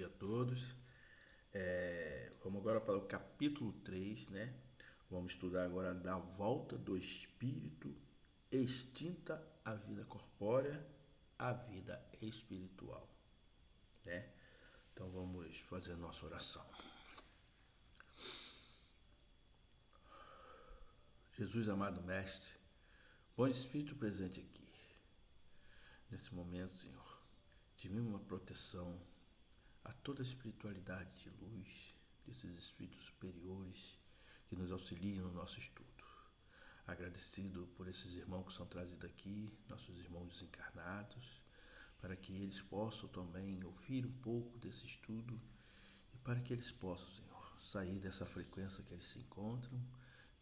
dia a todos. Vamos agora para o capítulo 3, né? Vamos estudar agora da volta do espírito extinta à vida corpórea, à vida espiritual, né? Então vamos fazer nossa oração. Jesus, amado Mestre, bom Espírito presente aqui, nesse momento, Senhor, de mim uma proteção a toda a espiritualidade de luz, desses espíritos superiores que nos auxiliam no nosso estudo. Agradecido por esses irmãos que são trazidos aqui, nossos irmãos desencarnados, para que eles possam também ouvir um pouco desse estudo e para que eles possam, Senhor, sair dessa frequência que eles se encontram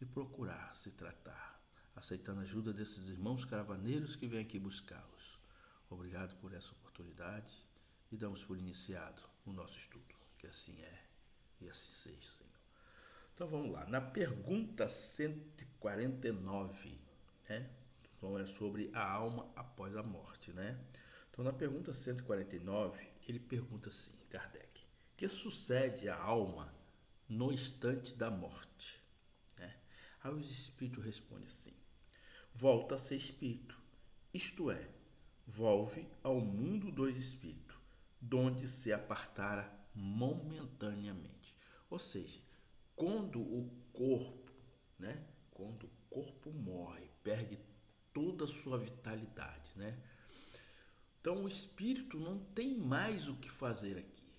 e procurar se tratar, aceitando a ajuda desses irmãos caravaneiros que vêm aqui buscá-los. Obrigado por essa oportunidade e damos por iniciado o nosso estudo, que assim é e assim seja, Senhor. Então vamos lá, na pergunta 149, né? Então é sobre a alma após a morte, né? Então na pergunta 149, ele pergunta assim, Kardec, que sucede à alma no instante da morte, né? Aí os espíritos respondem assim, volta a ser espírito, isto é, volve ao mundo dos espíritos, donde se apartara momentaneamente. Ou seja, quando o corpo, né, quando o corpo morre, perde toda a sua vitalidade, né? Então o espírito não tem mais o que fazer aqui,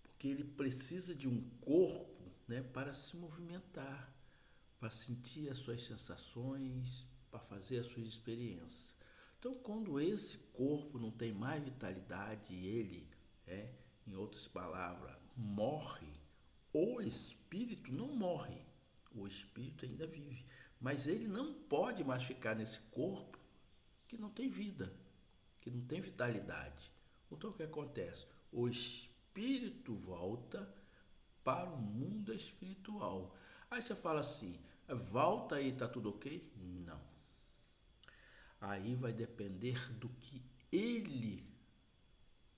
porque ele precisa de um corpo, né, para se movimentar, para sentir as suas sensações, para fazer as suas experiências. Então, quando esse corpo não tem mais vitalidade e ele, em outras palavras, morre, o espírito não morre, o espírito ainda vive, mas ele não pode mais ficar nesse corpo que não tem vida, que não tem vitalidade. Então, o que acontece? O espírito volta para o mundo espiritual. Aí você fala assim, volta aí, tá tudo ok? Não. Aí vai depender do que ele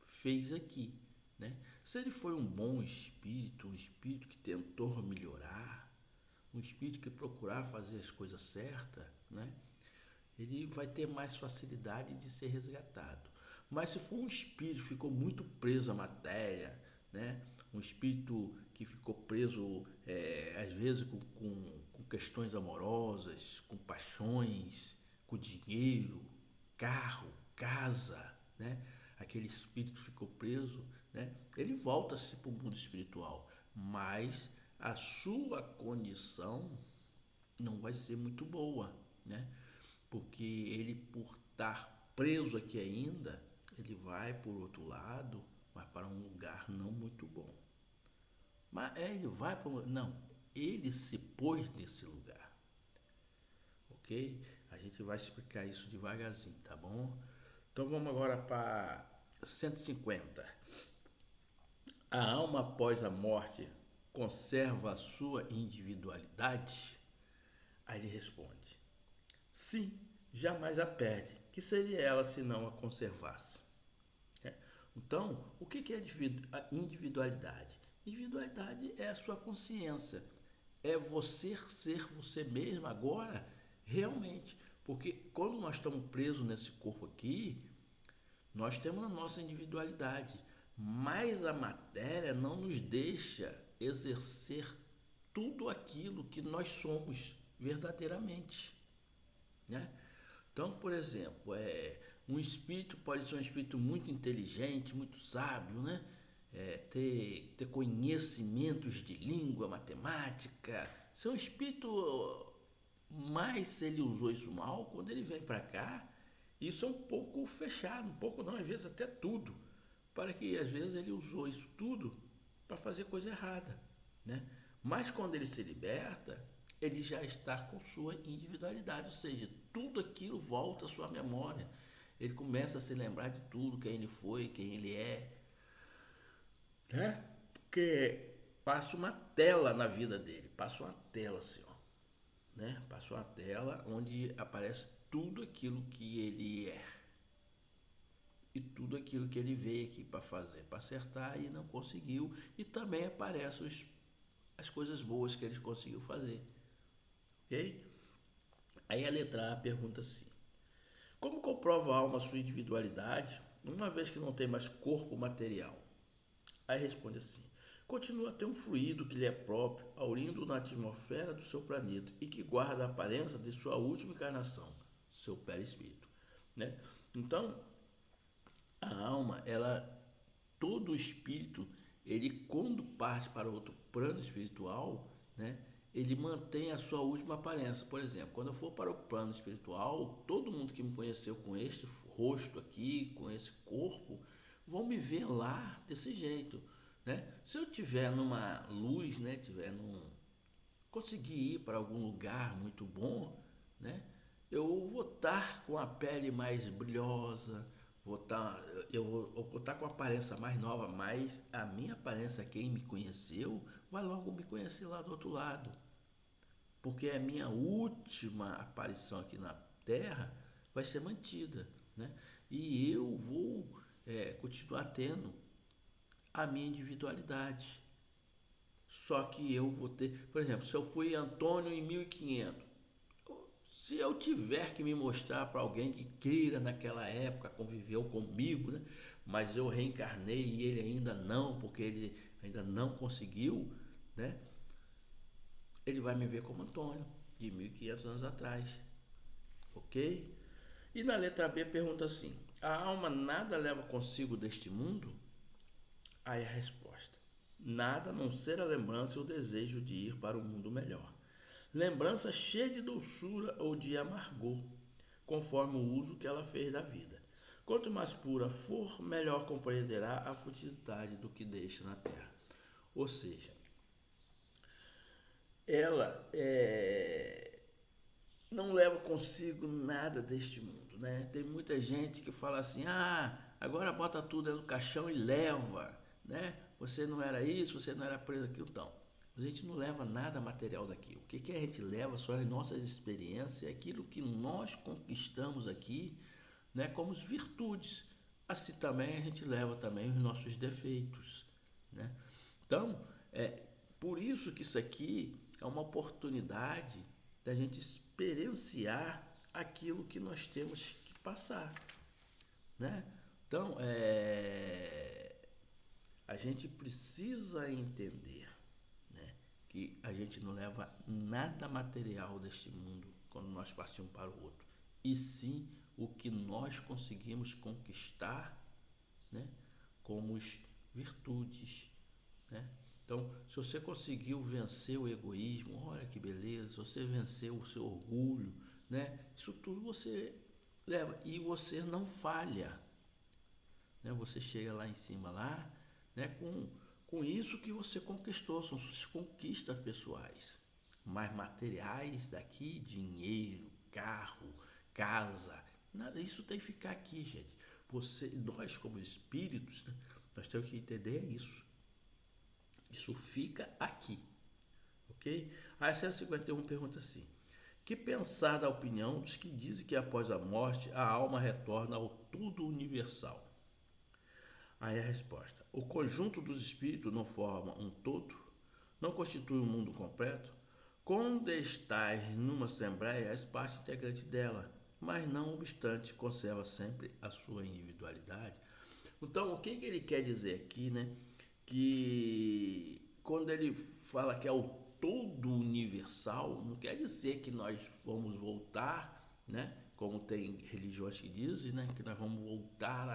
fez aqui, né? Se ele foi um bom espírito, um espírito que tentou melhorar, um espírito que procurar fazer as coisas certas, né? Ele vai ter mais facilidade de ser resgatado. Mas se for um espírito que ficou muito preso à matéria, né? Um espírito que ficou preso, às vezes, com questões amorosas, com paixões, com dinheiro, carro, casa, né? Aquele espírito ficou preso, né? Ele volta-se para o mundo espiritual, mas a sua condição não vai ser muito boa, né? Porque ele, por estar preso aqui ainda, ele vai por outro lado, vai para um lugar não muito bom. Mas ele vai para um... Não, ele se pôs nesse lugar, ok? A gente vai explicar isso devagarzinho, tá bom? Então vamos agora para 150. A alma após a morte conserva a sua individualidade? Aí ele responde, sim, jamais a perde. Que seria ela se não a conservasse? Então, o que é a individualidade? Individualidade é a sua consciência. É você ser você mesmo agora, realmente. Porque quando nós estamos presos nesse corpo aqui, nós temos a nossa individualidade. Mas a matéria não nos deixa exercer tudo aquilo que nós somos verdadeiramente, né? Então, por exemplo, um espírito pode ser um espírito muito inteligente, muito sábio, né? Ter conhecimentos de língua, matemática, ser um espírito, mas se ele usou isso mal, quando ele vem para cá, isso é um pouco fechado, um pouco não, às vezes até tudo, para que às vezes ele usou isso tudo para fazer coisa errada, né? Mas quando ele se liberta, ele já está com sua individualidade, ou seja, tudo aquilo volta à sua memória. Ele começa a se lembrar de tudo, quem ele foi, quem ele é, né? Porque passa uma tela na vida dele, passa uma tela assim, ó, né? Passa uma tela onde aparece tudo aquilo que ele é. e tudo aquilo que ele veio aqui para fazer, para acertar e não conseguiu, e também aparecem as coisas boas que ele conseguiu fazer, ok? Aí a letra A pergunta assim: como comprova a alma sua individualidade, uma vez que não tem mais corpo material? Aí responde assim: continua a ter um fluido que lhe é próprio, aurindo na atmosfera do seu planeta e que guarda a aparência de sua última encarnação, seu perispírito, né? Então, a alma, todo o espírito, ele quando parte para outro plano espiritual, né? Ele mantém a sua última aparência. Por exemplo, quando eu for para o plano espiritual, todo mundo que me conheceu com este rosto aqui, com esse corpo, vão me ver lá desse jeito, né? Se eu tiver numa luz, né, conseguir ir para algum lugar muito bom, né? Eu vou estar com a pele mais brilhosa, vou estar, eu vou estar com a aparência mais nova, mas a minha aparência, quem me conheceu, vai logo me conhecer lá do outro lado, porque a minha última aparição aqui na Terra vai ser mantida, né? E eu vou continuar tendo a minha individualidade. Só que eu vou ter, por exemplo, se eu fui Antônio em 1500, se eu tiver que me mostrar para alguém que queira naquela época conviveu comigo, né? Mas eu reencarnei e ele ainda não, porque ele ainda não conseguiu, né? Ele vai me ver como Antônio, de 1500 anos atrás, ok? E na letra B pergunta assim: a alma nada leva consigo deste mundo? Aí a resposta: nada a não ser a lembrança e o desejo de ir para um mundo melhor. Lembrança cheia de doçura ou de amargor, conforme o uso que ela fez da vida. Quanto mais pura for, melhor compreenderá a futilidade do que deixa na terra. Ou seja, ela não leva consigo nada deste mundo, né? Tem muita gente que fala assim: ah, agora bota tudo dentro do caixão e leva, né? Você não era isso, você não era preso aquilo, então. A gente não leva nada material daqui. O que a gente leva são as nossas experiências, aquilo que nós conquistamos aqui, né, como virtudes. Assim também a gente leva também os nossos defeitos, né? Então, por isso que isso aqui é uma oportunidade da gente experienciar aquilo que nós temos que passar, né? Então, a gente precisa entender, né, que a gente não leva nada material deste mundo quando nós partimos para o outro, e sim o que nós conseguimos conquistar, né, como virtudes, né? Então, se você conseguiu vencer o egoísmo, olha que beleza, se você venceu o seu orgulho, né? Isso tudo você leva e você não falha, né? Você chega lá em cima lá, né, com isso que você conquistou, são suas conquistas pessoais, mas materiais daqui, dinheiro, carro, casa, nada, isso tem que ficar aqui, gente. Nós como espíritos, né, nós temos que entender isso. Isso fica aqui, ok? A 151 pergunta assim: que pensar da opinião dos que dizem que após a morte a alma retorna ao tudo universal? Aí a resposta: o conjunto dos espíritos não forma um todo? Não constitui um mundo completo? Quando estás numa assembleia, és parte integrante dela, mas não obstante conserva sempre a sua individualidade. Então, o que ele quer dizer aqui, né? Que quando ele fala que é o todo universal, não quer dizer que nós vamos voltar, né? Como tem religiões que dizem, né? Que nós vamos voltar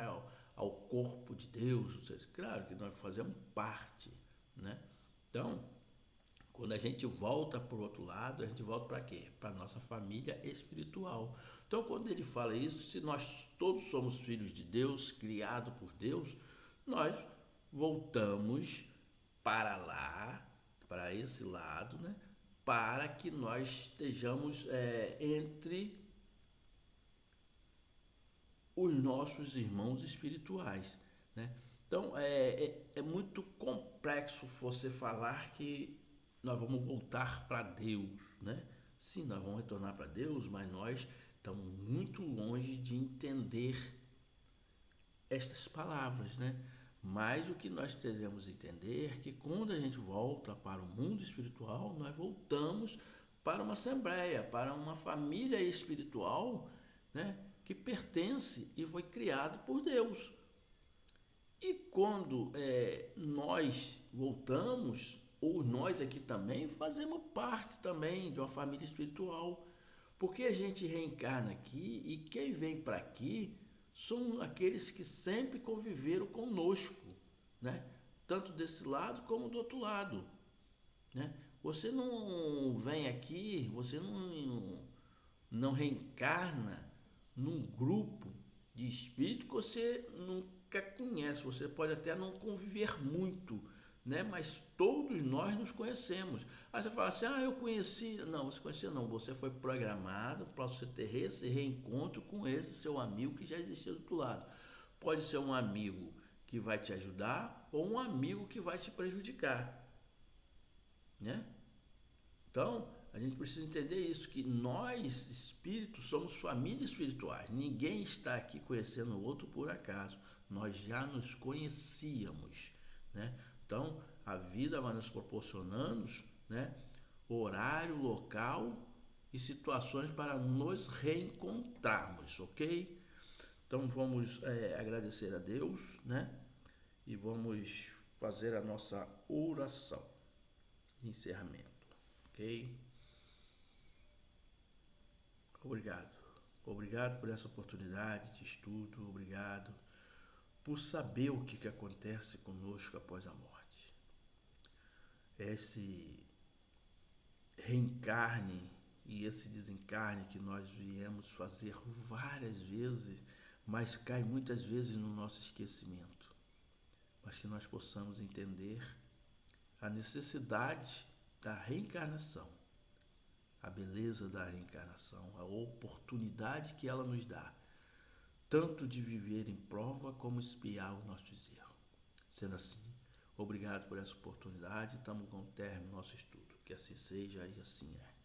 ao corpo de Deus. Ou seja, claro que nós fazemos parte, né? Então, quando a gente volta para o outro lado, a gente volta para quê? Para a nossa família espiritual. Então, quando ele fala isso, se nós todos somos filhos de Deus, criados por Deus, nós voltamos para lá, para esse lado, né? Para que nós estejamos entre os nossos irmãos espirituais, né? Então, é muito complexo você falar que nós vamos voltar para Deus, né? Sim, nós vamos retornar para Deus, mas nós estamos muito longe de entender estas palavras, né? Mas o que nós devemos entender é que quando a gente volta para o mundo espiritual, nós voltamos para uma assembleia, para uma família espiritual, né? Que pertence e foi criado por Deus. E quando nós voltamos, ou nós aqui também, fazemos parte também de uma família espiritual. Porque a gente reencarna aqui e quem vem para aqui são aqueles que sempre conviveram conosco, né? Tanto desse lado como do outro lado, né? Você não vem aqui, você não reencarna num grupo de espíritos que você nunca conhece. Você pode até não conviver muito, né? Mas todos nós nos conhecemos. Aí você fala assim, eu conheci. Não, você conhecia não. Você foi programado para você ter esse reencontro com esse seu amigo que já existia do outro lado. Pode ser um amigo que vai te ajudar ou um amigo que vai te prejudicar, né? Então, a gente precisa entender isso, que nós, espíritos, somos famílias espirituais. Ninguém está aqui conhecendo o outro por acaso. Nós já nos conhecíamos, né? Então, a vida vai nos proporcionando, né, horário, local e situações para nos reencontrarmos, ok? Então, vamos agradecer a Deus, né? E vamos fazer a nossa oração de encerramento, ok? Obrigado. Obrigado por essa oportunidade de estudo. Obrigado por saber o que acontece conosco após a morte. Esse reencarne e esse desencarne que nós viemos fazer várias vezes, mas cai muitas vezes no nosso esquecimento. Mas que nós possamos entender a necessidade da reencarnação, a beleza da reencarnação, a oportunidade que ela nos dá, tanto de viver em prova como expiar os nossos erros. Sendo assim, obrigado por essa oportunidade. Estamos com o término do nosso estudo. Que assim seja e assim é.